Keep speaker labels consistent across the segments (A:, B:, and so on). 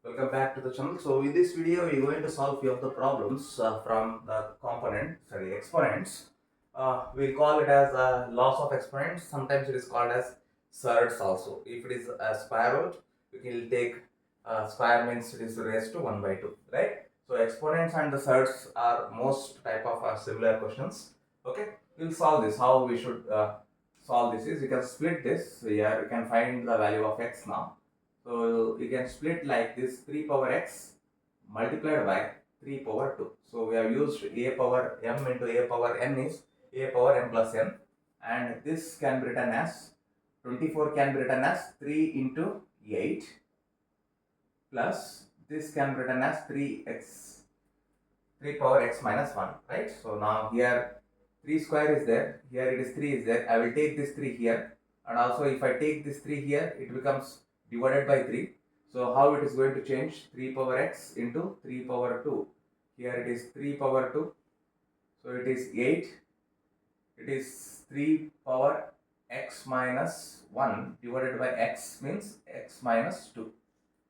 A: Welcome back to the channel. So in this video, we're going to solve few of the problems from the exponents. We'll call it as loss of exponents. Sometimes it is called as surds also. If it is a square root, we will take square means it is raised to 1 by 2, right? So exponents and the surds are most type of similar questions. Okay, we'll solve this. How we should solve this is you can split this. Here you can find the value of x now. So you can split like this 3 power x multiplied by 3 power 2. So we have used a power m into a power n is a power m plus n, and this can be written as 24 can be written as 3 into 8 plus this can be written as 3 power x minus 1, right? So now here 3 square is there, here it is 3 is there. I will take this 3 here, and also if I take this 3 here, it becomes divided by 3. So how it is going to change? 3 power x into 3 power 2. Here it is 3 power 2. So it is 8. It is 3 power x minus 1 divided by x means x minus 2.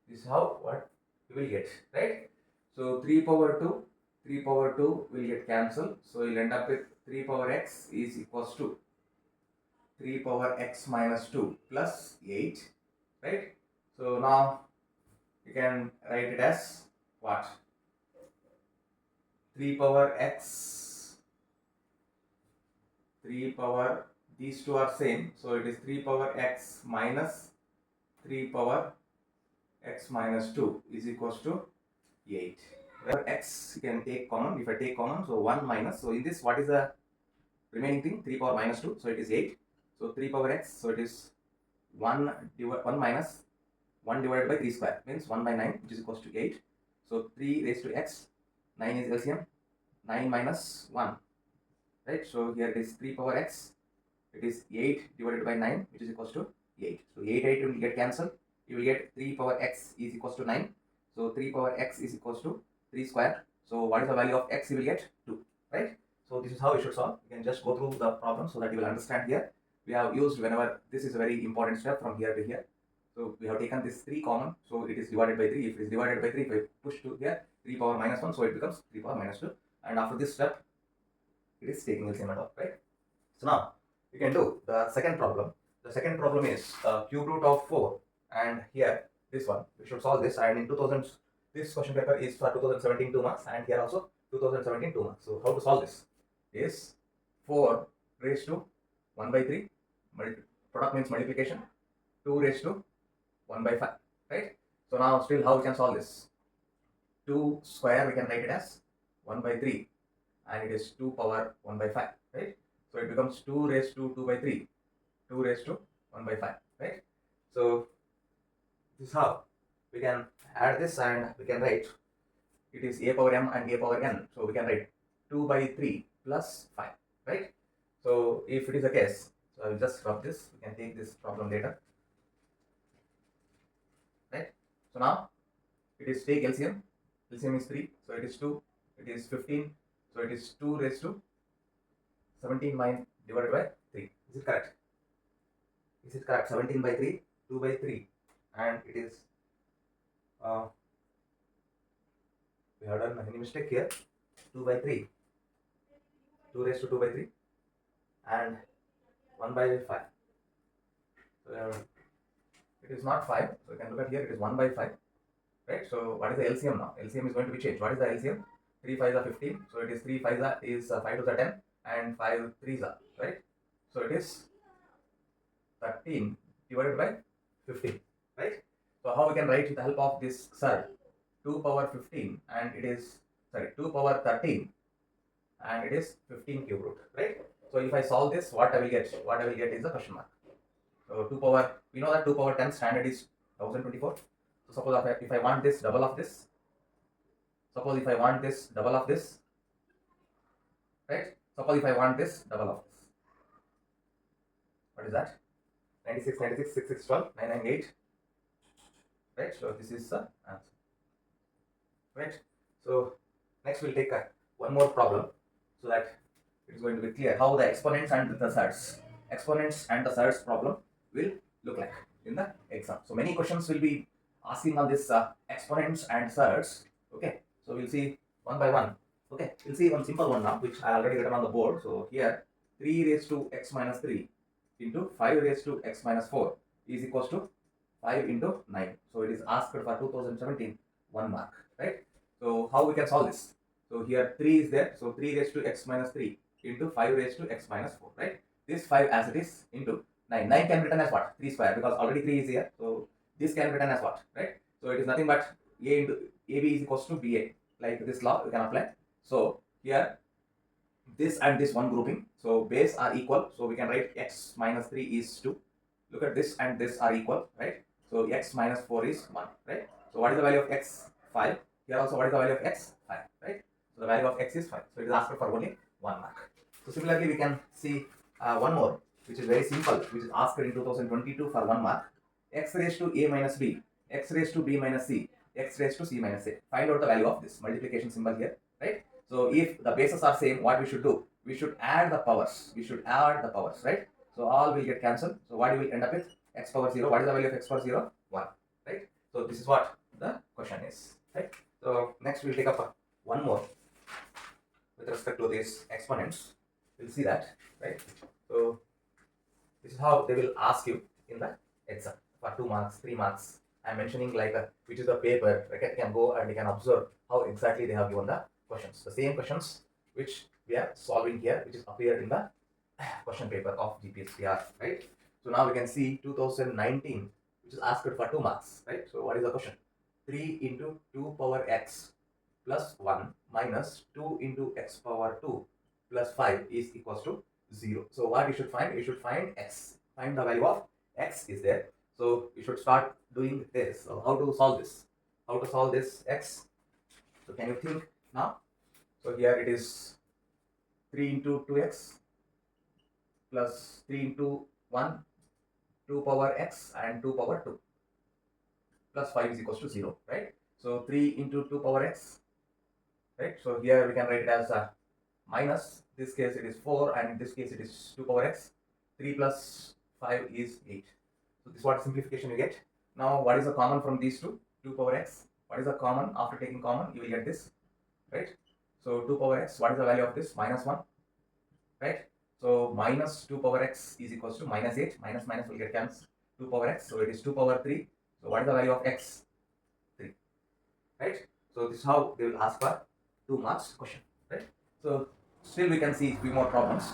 A: This is how what you will get, right? So 3 power 2, 3 power 2 will get cancelled. So you'll end up with 3 power x is equals to 3 power x minus 2 plus 8, right? So now you can write it as what? 3 power x, 3 power, these two are same. So it is 3 power x minus 3 power x minus 2 is equals to 8. Where x you can take common. If I take common, so 1 minus. So in this, what is the remaining thing? 3 power minus 2. So it is 8. So 3 power x. So it is 1 minus 1 divided by 3 square means 1 by 9, which is equals to 8. So 3 raised to x. 9 is LCM. 9 minus 1. Right. So here it is 3 power x. It is 8 divided by 9, which is equals to 8. So 8 will get cancelled. You will get 3 power x is equals to 9. So 3 power x is equals to 3 square. So what is the value of x? You will get 2, right? So this is how you should solve. You can just go through the problem so that you will understand here. We have used whenever, this is a very important step from here to here. So we have taken this 3 common. So it is divided by 3. If it is divided by 3, if I push to here, 3 power minus 1. So it becomes 3 power minus 2. And after this step, it is taking LCM and all, right? So now you can do the second problem. The second problem is cube root of 4, and here this one we should solve this. And in 2000, this question paper is for 2017 2 marks, and here also 2017 2 marks. So how to solve this is 4 raised to 1 by 3, product means multiplication, 2 raised to 1 by 5, right? So now still how we can solve this? 2 square we can write it as 1 by 3, and it is 2 power 1 by 5, right? So it becomes 2 raised to 2 by 3, 2 raised to 1 by 5, right? So this is how we can add this, and we can write it is a power m and a power n. So we can write 2 by 3 plus 5, right? So if it is the case, so I will just rub this. We can take this problem later, right? So now it is take LCM. LCM is 3, so it is 2. It is 15, so it is 2 raised to 17 divided by 3. Is it correct? Is it correct? 17 by 3, 2 by 3, and it is we have done any mistake here. 2 by 3, 2 raised to 2 by 3, and 1 by 5. So it is not 5. So you can look at here. It is 1 by 5, right? So what is the LCM now? LCM is going to be changed. What is the LCM? 3 5s are 15. So it is 3 5s is 5 2s are 10, and 5 3s are, right? So it is 13 divided by 15, right? So how we can write with the help of this surd? 2 power 15, and it is 2 power 13, and it is 15 cube root, right? So if I solve this, what I will get? What I will get is a question mark. So 2 power, we know that 2 power 10 standard is 1024. So suppose if I want this double of this, suppose if I want this double of this, right? Suppose if I want this double of this, what is that? 96, 96, 6, 6, 12, 998, right? So this is the answer, right? So next we'll take one more problem so that it is going to be clear how the exponents and the surds problem will look like in the exam. So many questions will be asking on this exponents and surds. Okay, so we'll see one by one. Okay, we'll see one simple one now, which I already written on the board. So here 3 raised to x minus 3 into 5 raised to x minus 4 is equals to 5 into 9. So it is asked for 2017 1 mark, right? So how we can solve this? So here 3 is there, so 3 raised to x minus 3 into 5 raised to x minus 4, right? This 5 as it is into 9. 9 can be written as what? 3 square, because already 3 is here. So this can be written as what, right? So it is nothing but a into ab is equals to ba. Like this law we can apply. So here this and this one grouping, so base are equal, so we can write x minus 3 is 2. Look at this and this are equal, right? So x minus 4 is 1, right? So what is the value of x? 5. Here also what is the value of x? 5, right? So the value of x is 5. So it is asked for only 1 mark. So similarly we can see one more, which is very simple, which is asked in 2022 for 1 mark. X raised to a minus b, x raised to b minus c, x raised to c minus a. Find out the value of this multiplication symbol here, right? So if the bases are same, what we should do? We should add the powers. We should add the powers, right? So all will get cancelled. So what you will end up with? X power 0. What is the value of x power 0? 1, right? So this is what the question is, right? So next we'll take up one more with respect to these exponents. We'll see that, right? So this is how they will ask you in the exam for 2 marks, 3 marks. I'm mentioning like which is the paper. You can go and you can observe how exactly they have given the questions. The same questions which we are solving here, which is appeared in the question paper of gpstr, right? So now we can see 2019, which is asked for 2 marks, right? So what is the question? 3 into 2 power x plus 1 minus 2 into x power 2 plus 5 is equals to 0. So what you should find? You should find x. Find the value of x is there. So you should start doing this. So how to solve this? How to solve this x? So can you think now? So here it is 3 into 2x plus 3 into 1, 2 power x and 2 power 2 plus 5 is equals to 0, right? So 3 into 2 power x, right? So here we can write it as minus, this case it is 4 and in this case it is 2 power x. 3 plus 5 is 8. So this is what simplification you get. Now what is the common from these two? 2 power x. What is the common? After taking common you will get this, right? So 2 power x, what is the value of this? Minus 1, right? So minus 2 power x is equals to minus 8. Minus minus will get cancelled. 2 power x, so it is 2 power 3. So what is the value of x? 3, right? So this is how they will ask for 2 marks question, right? So still we can see few more problems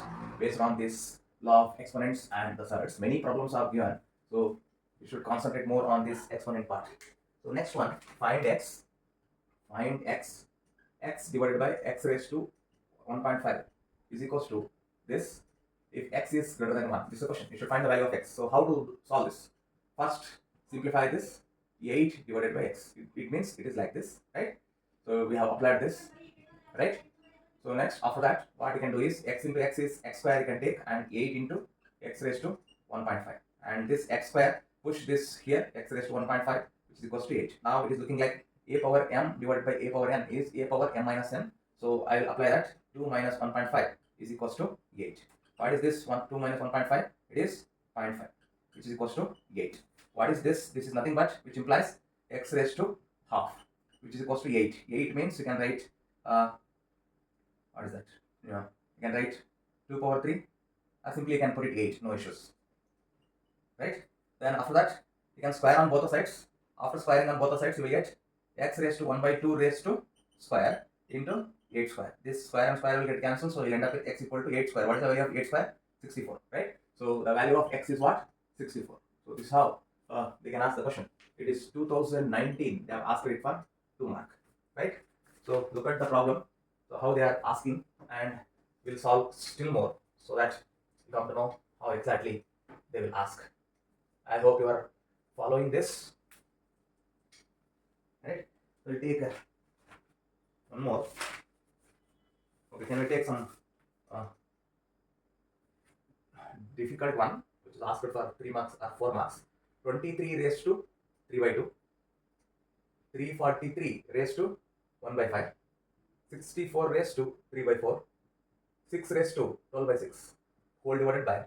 A: based on this law of exponents and the surds. Many problems are given, so you should concentrate more on this exponent part. So next one, find x. Find x. X divided by x raised to 1.5 is equals to this if x is greater than 1. This is the question. You should find the value of x. So how to solve this? First, simplify this. 8 divided by x. It means it is like this, right? So we have applied this, right? So next, after that, what you can do is x into x is x square you can take, and 8 into x raised to 1.5. And this x square, push this here, x raised to 1.5, which is equals to 8. Now it is looking like a power m divided by a power n is a power m minus n. So I will apply that. 2 minus 1.5 is equals to 8. What is this 2 minus 1.5? It is 0.5, which is equals to 8. What is this? This is nothing but, which implies x raised to half, which is equals to 8. 8 means you can write, what is that? Yeah, you can write 2 power 3. Simply you can put it 8, no issues, right? Then after that, you can square on both the sides. After squaring on both the sides, you will get x raised to 1 by 2 raised to square into 8 square. This square and square will get cancelled, so you'll end up with x equal to 8 square. What is the value of 8 square? 64, right? So the value of x is what? 64. So this is how they can ask the question. It is 2019. They have asked it for 2 mark, right? So look at the problem. So how they are asking, and we'll solve still more so that you come to know how exactly they will ask. I hope you are following this, right? We'll take one more. Okay, can we take some difficult one, which is asked for 3 marks or 4 marks? 23 raised to 3 by 2, 343 raised to 1 by 5, 64 raised to 3 by 4, 6 raised to 12 by 6, whole divided by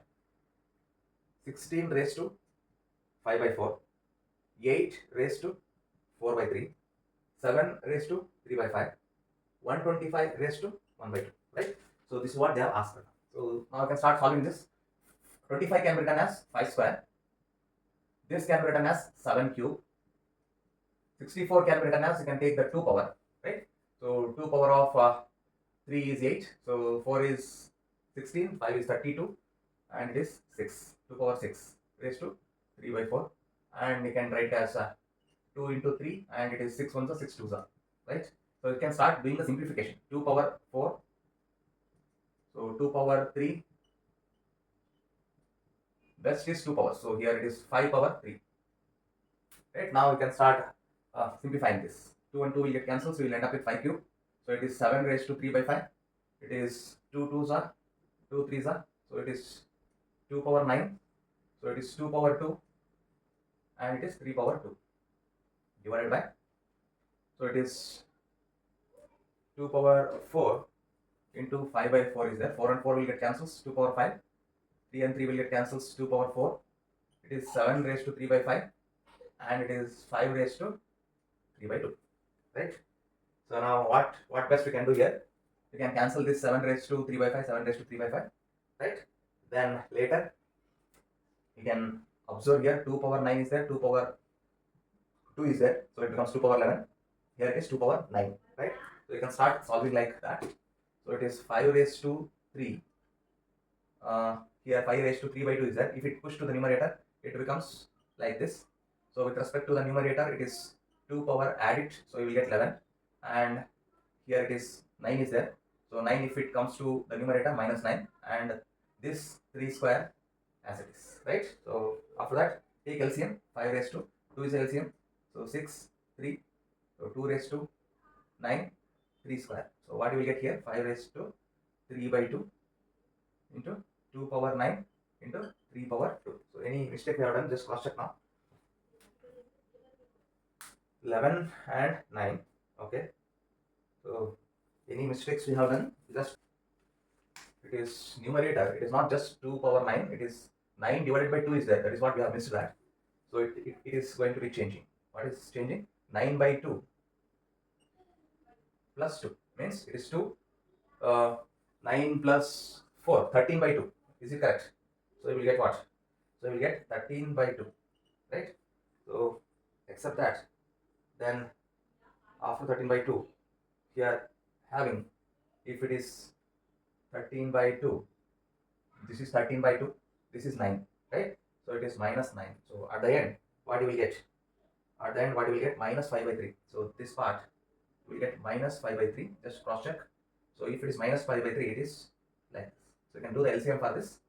A: 16 raised to 5 by 4, 8 raised to 4 by 3, 7 raised to 3 by 5, 125 raised to 1 by 2, right? So this is what they have asked. So now I can start solving this. 25 can be written as 5 square. This can be written as 7 cube. 64 can be written as, you can take the 2 power, right? So 2 power of 3 is 8. So 4 is 16, 5 is 32, and it is 6. 2 power 6 raised to 3 by 4. And you can write as 2 into 3, and it is 6 ones are 6 twos are, right? So you can start doing the simplification. 2 power 4. So 2 power 3. Best is 2 powers. So here it is 5 power 3. Right, now we can start simplifying this. 2 and 2 will get cancelled, so we will end up with 5 cube. So it is 7 raised to 3 by 5. It is 2 twos are, 2 threes are. So it is 2 power 9. So it is 2 power 2. And it is 3 power 2. Divided by. So it is 2 power 4 into 5 by 4 is there. 4 and 4 will get cancelled. 2 power 5. 3 and 3 will get cancelled. 2 power 4. It is 7 raised to 3 by 5. And it is 5 raised to 3 by 2, right? So now what best we can do here? We can cancel this 7 raised to 3 by 5, 7 raised to 3 by 5, right? Then later you can observe here 2 power 9 is there, 2 power 2 is there, so it becomes 2 power 11. Here it is 2 power 9, right? So you can start solving like that. So it is 5 raised to 3. Here 5 raised to 3 by 2 is there. If it push to the numerator, it becomes like this. So with respect to the numerator, it is 2 power, add it, so you will get 11. And here it is 9 is there. So 9, if it comes to the numerator, minus 9. And this 3 square as it is, right? So after that, take LCM. 5 raised to 2 is LCM. So 6, 3. So 2 raised to 9, 3 square. So what you will get here? 5 raised to 3 by 2 into 2 power 9 into 3 power 2. So any mistake we have done, just cross check now. 11 and 9. Okay. So any mistakes we have done, just it is numerator. It is not just 2 power 9. It is 9 divided by 2 is there. That is what we have missed that. So it is going to be changing. What is changing? 9 by 2 plus 2 means it is 2. 9 plus 4, 13 by 2. Is it correct? So you will get what? So you will get 13 by 2, right? So accept that. Then after 13 by 2, here having, if it is 13 by 2, this is 13 by 2, this is 9, right? So it is minus 9. So at the end, what you will get? At the end, what you will get? Minus 5 by 3. So this part will get minus 5 by 3. Just cross check. So if it is minus 5 by 3, it is like this. So you can do the LCM for this.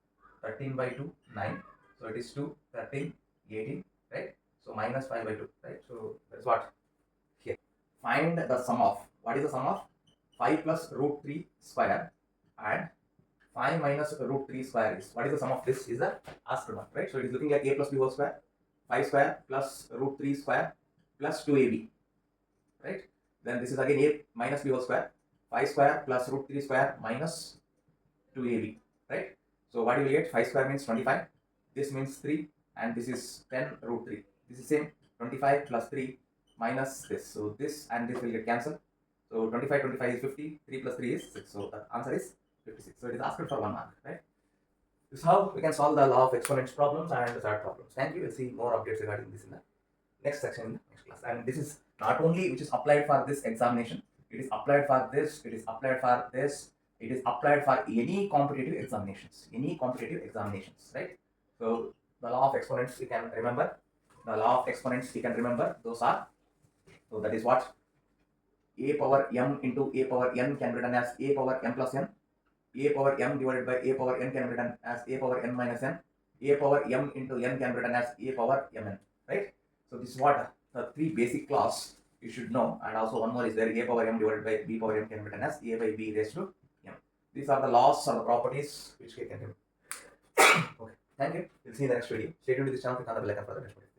A: 13 by 2, 9. So it is 2, 13, 18, right? So minus 5 by 2, right? So that's what here. Find the sum of, what is the sum of? 5 plus root 3 square and 5 minus root 3 square is, what is the sum of this? Is the asked one, right? So it is looking like a plus b whole square, 5 square plus root 3 square plus 2ab, right? Then this is again a minus b whole square, 5 square plus root 3 square minus 2ab, right? So what you will get? 5 square means 25, this means 3, and this is 10 root 3. This is same, 25 plus 3 minus this. So this and this will get cancelled. So 25 is 50, 3 plus 3 is 6. So the answer is 56. So it is asked for 1 mark, right? This is how we can solve the law of exponents problems and the surd problems. Thank you. We'll see more updates regarding this in the next section in the next class. And this is not only which is applied for this examination, it is applied for this, it is applied for this, it is applied for any competitive examinations, right? So the law of exponents you can remember. The law of exponents you can remember. Those are, so that is what? A power m into a power n can be written as a power m plus n. A power m divided by a power n can be written as a power n minus n. A power m into n can be written as a power mn, right? So this is what the 3 basic laws you should know. And also one more is there, a power m divided by b power m can be written as a by b raised to m. These are the laws or the properties which we can do. Okay, thank you. We'll see you in the next video. Stay tuned to this channel, click on the bell icon for the next video.